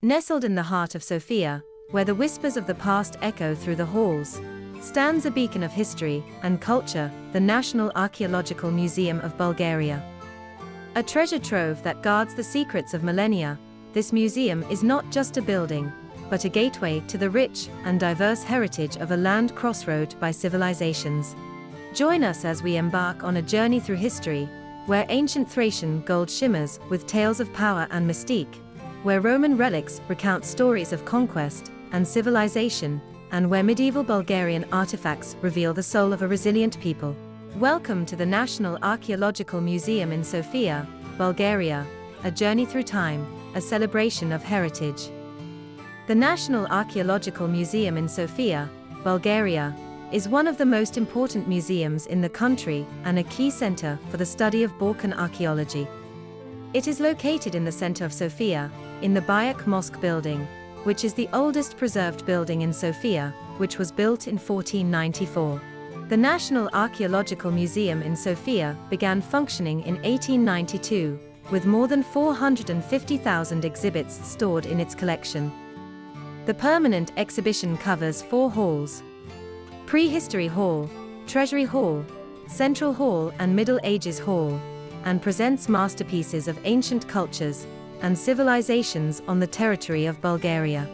Nestled in the heart of Sofia, where the whispers of the past echo through the halls, stands a beacon of history and culture, the National Archaeological Museum of Bulgaria. A treasure trove that guards the secrets of millennia, this museum is not just a building, but a gateway to the rich and diverse heritage of a land crossroad by civilizations. Join us as we embark on a journey through history, where ancient Thracian gold shimmers with tales of power and mystique, where Roman relics recount stories of conquest and civilization, and where medieval Bulgarian artifacts reveal the soul of a resilient people. Welcome to the National Archaeological Museum in Sofia, Bulgaria, a journey through time, a celebration of heritage. The National Archaeological Museum in Sofia, Bulgaria, is one of the most important museums in the country and a key center for the study of Balkan archaeology. It is located in the center of Sofia, in the Bayek Mosque building, which is the oldest preserved building in Sofia, which was built in 1494. The National Archaeological Museum in Sofia began functioning in 1892, with more than 450,000 exhibits stored in its collection. The permanent exhibition covers 4 halls: Prehistory Hall, Treasury Hall, Central Hall and Middle Ages Hall, and presents masterpieces of ancient cultures and civilizations on the territory of Bulgaria.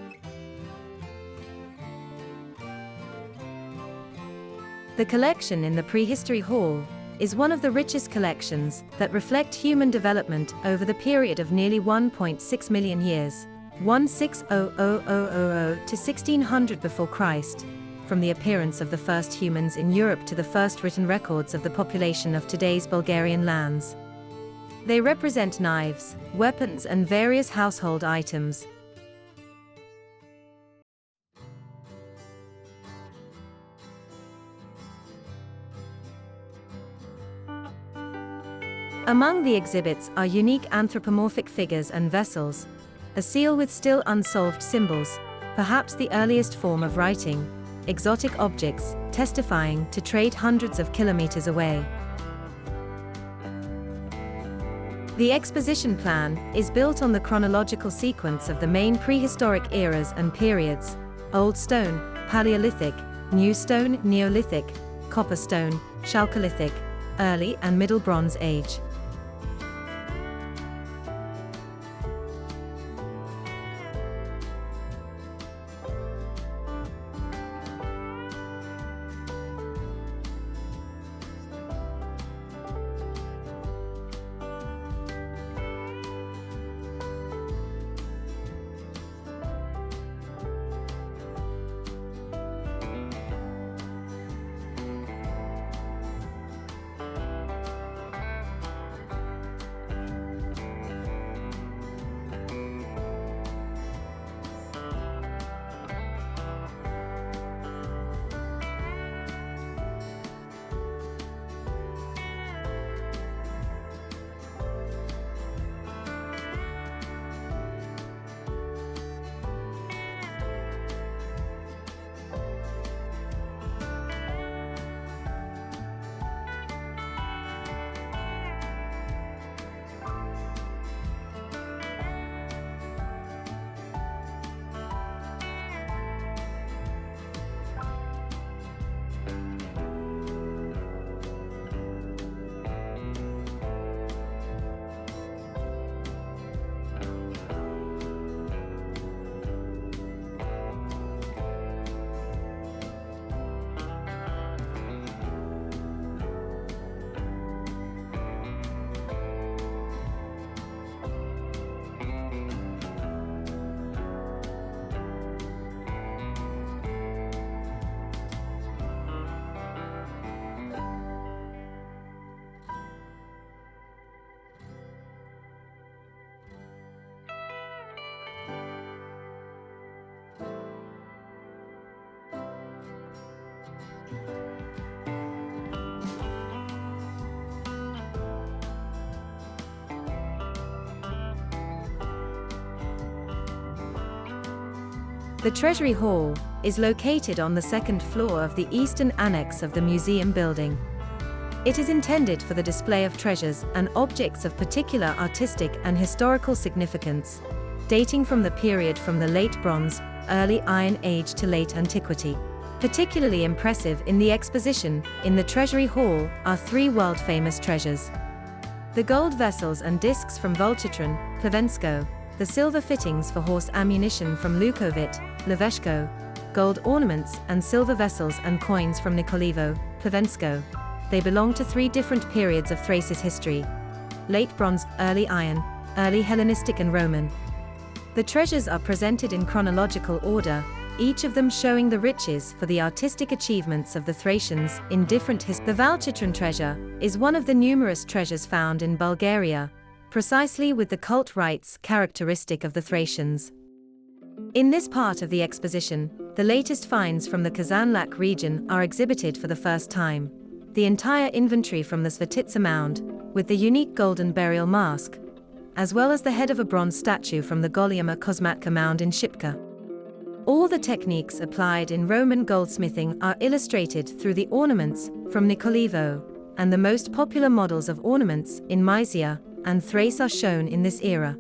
The collection in the Prehistory Hall is one of the richest collections that reflect human development over the period of nearly 1.6 million years, 1600,000 to 1600 before Christ, from the appearance of the first humans in Europe to the first written records of the population of today's Bulgarian lands. They represent knives, weapons and various household items. Among the exhibits are unique anthropomorphic figures and vessels, a seal with still unsolved symbols, perhaps the earliest form of writing, exotic objects, testifying to trade hundreds of kilometers away. The exposition plan is built on the chronological sequence of the main prehistoric eras and periods: Old Stone, Paleolithic, New Stone, Neolithic, Copper Stone, Chalcolithic, Early and Middle Bronze Age. The Treasury Hall is located on the second floor of the eastern annex of the museum building. It is intended for the display of treasures and objects of particular artistic and historical significance, dating from the period from the Late Bronze, Early Iron Age to Late Antiquity. Particularly impressive in the exposition, in the Treasury Hall, are three world-famous treasures. The gold vessels and discs from Vulchitran, Plevensko, the silver fittings for horse ammunition from Lukovit, Leveshko, gold ornaments and silver vessels and coins from Nikolivo, Plevensko. They belong to three different periods of Thrace's history: Late Bronze, Early Iron, Early Hellenistic and Roman. The treasures are presented in chronological order, each of them showing the riches for the artistic achievements of the Thracians in different The Vulchitran treasure is one of the numerous treasures found in Bulgaria, precisely with the cult rites characteristic of the Thracians. In this part of the exposition, the latest finds from the Kazanlak region are exhibited for the first time. The entire inventory from the Svetitsa mound, with the unique golden burial mask, as well as the head of a bronze statue from the Goliama Kosmatka mound in Shipka. All the techniques applied in Roman goldsmithing are illustrated through the ornaments from Nikolivo, and the most popular models of ornaments in Mysia and Thrace are shown in this era.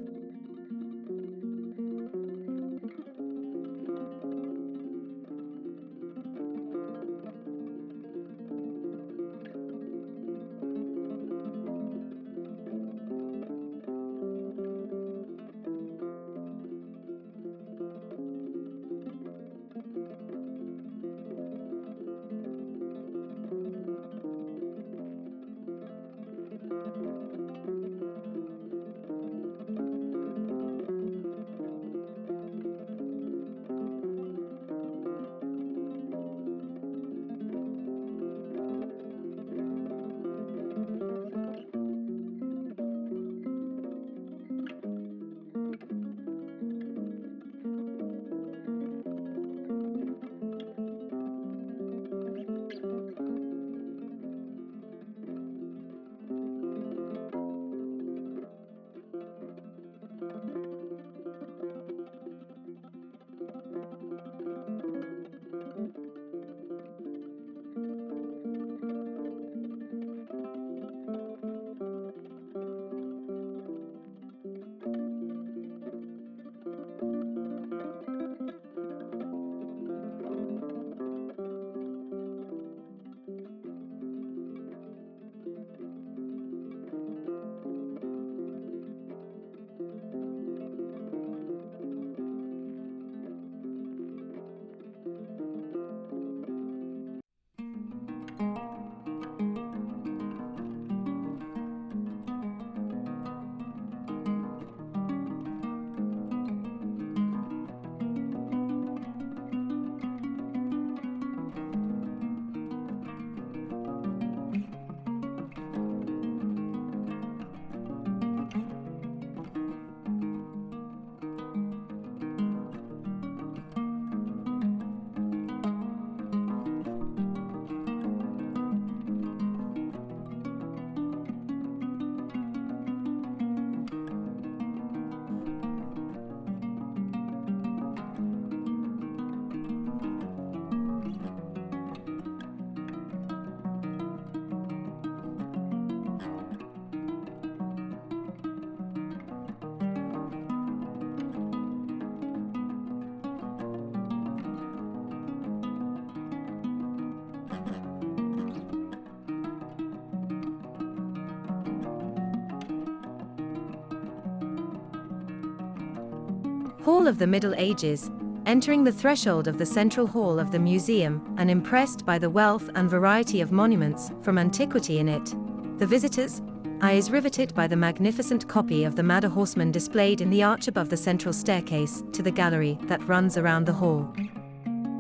Hall of the Middle Ages, entering the threshold of the central hall of the museum and impressed by the wealth and variety of monuments from antiquity in it, the visitor's eye is riveted by the magnificent copy of the Madder horseman displayed in the arch above the central staircase to the gallery that runs around the hall.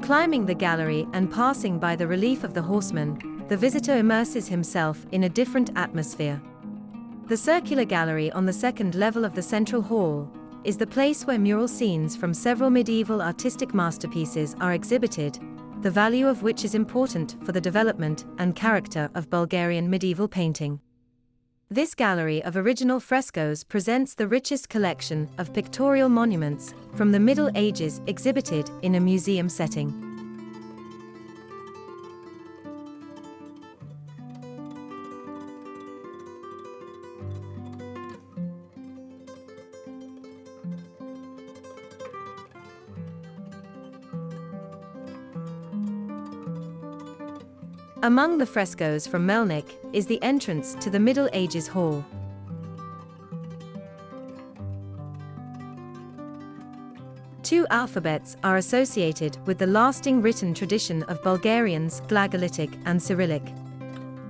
Climbing the gallery and passing by the relief of the horseman, the visitor immerses himself in a different atmosphere. The circular gallery on the second level of the central hall is the place where mural scenes from several medieval artistic masterpieces are exhibited, the value of which is important for the development and character of Bulgarian medieval painting. This gallery of original frescoes presents the richest collection of pictorial monuments from the Middle Ages exhibited in a museum setting. Among the frescoes from Melnik is the entrance to the Middle Ages Hall. Two alphabets are associated with the lasting written tradition of Bulgarians, Glagolitic and Cyrillic.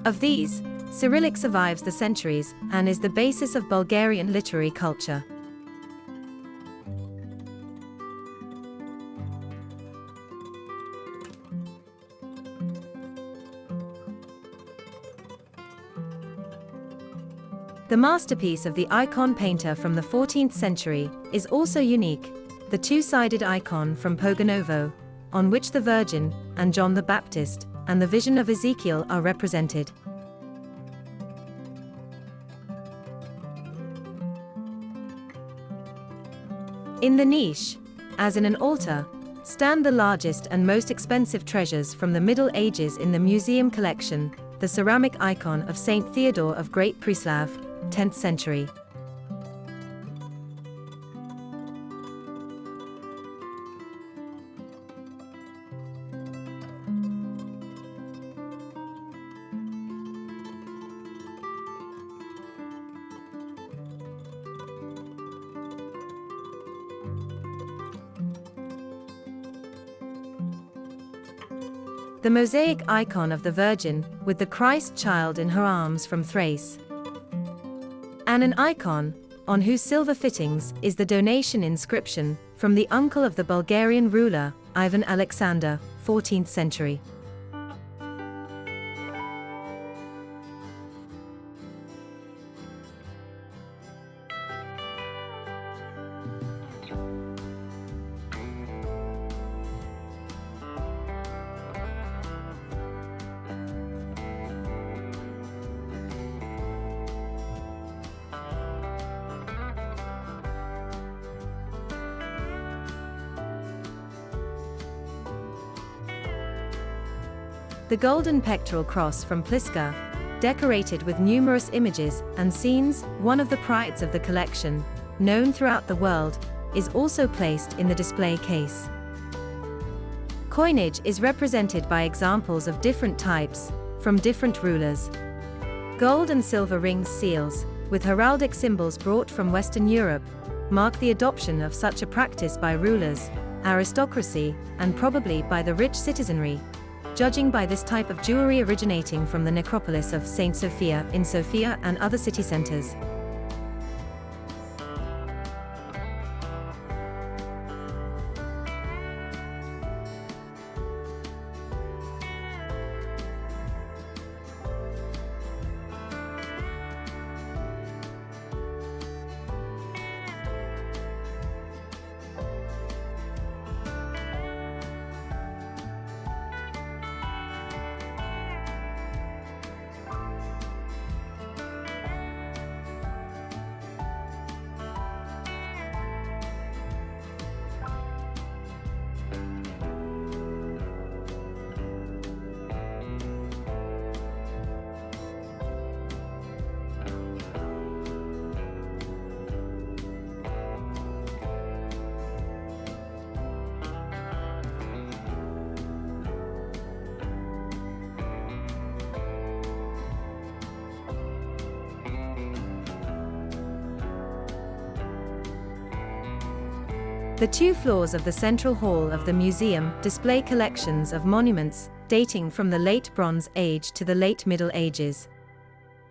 Of these, Cyrillic survives the centuries and is the basis of Bulgarian literary culture. The masterpiece of the icon painter from the 14th century is also unique, the two-sided icon from Poganovo, on which the Virgin and John the Baptist and the vision of Ezekiel are represented. In the niche, as in an altar, stand the largest and most expensive treasures from the Middle Ages in the museum collection, the ceramic icon of Saint Theodore of Great Preslav, 10th century. The mosaic icon of the Virgin, with the Christ child in her arms from Thrace. And an icon, on whose silver fittings is the donation inscription, from the uncle of the Bulgarian ruler, Ivan Alexander, 14th century. The golden pectoral cross from Pliska, decorated with numerous images and scenes, one of the prides of the collection, known throughout the world, is also placed in the display case. Coinage is represented by examples of different types, from different rulers. Gold and silver rings seals, with heraldic symbols brought from Western Europe, mark the adoption of such a practice by rulers, aristocracy, and probably by the rich citizenry, judging by this type of jewelry originating from the necropolis of Saint Sofia in Sofia and other city centers. The two floors of the central hall of the museum display collections of monuments dating from the Late Bronze Age to the Late Middle Ages.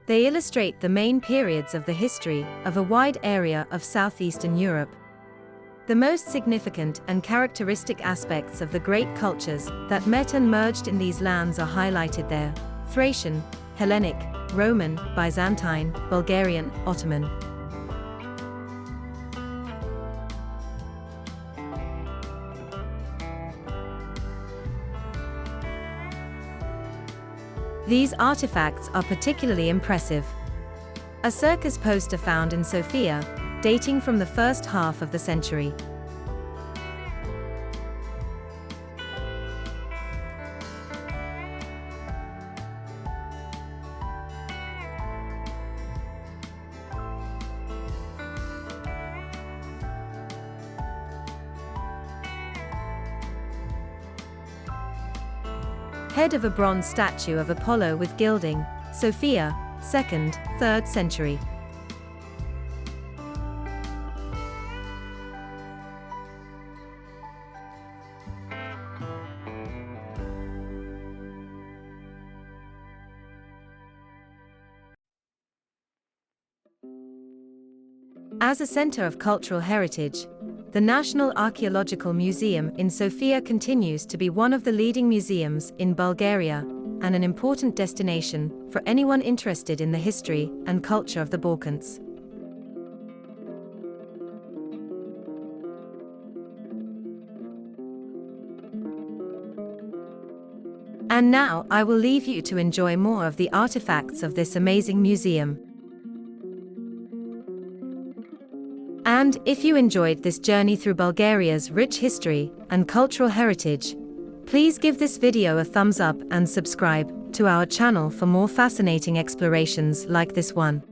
They illustrate the main periods of the history of a wide area of southeastern Europe. The most significant and characteristic aspects of the great cultures that met and merged in these lands are highlighted there: Thracian, Hellenic, Roman, Byzantine, Bulgarian, Ottoman. These artifacts are particularly impressive. A circus poster found in Sofia, dating from the first half of the century. Head of a bronze statue of Apollo with gilding, Sofia, 2nd, 3rd century. As a center of cultural heritage, the National Archaeological Museum in Sofia continues to be one of the leading museums in Bulgaria and an important destination for anyone interested in the history and culture of the Balkans. And now I will leave you to enjoy more of the artifacts of this amazing museum. And if you enjoyed this journey through Bulgaria's rich history and cultural heritage, please give this video a thumbs up and subscribe to our channel for more fascinating explorations like this one.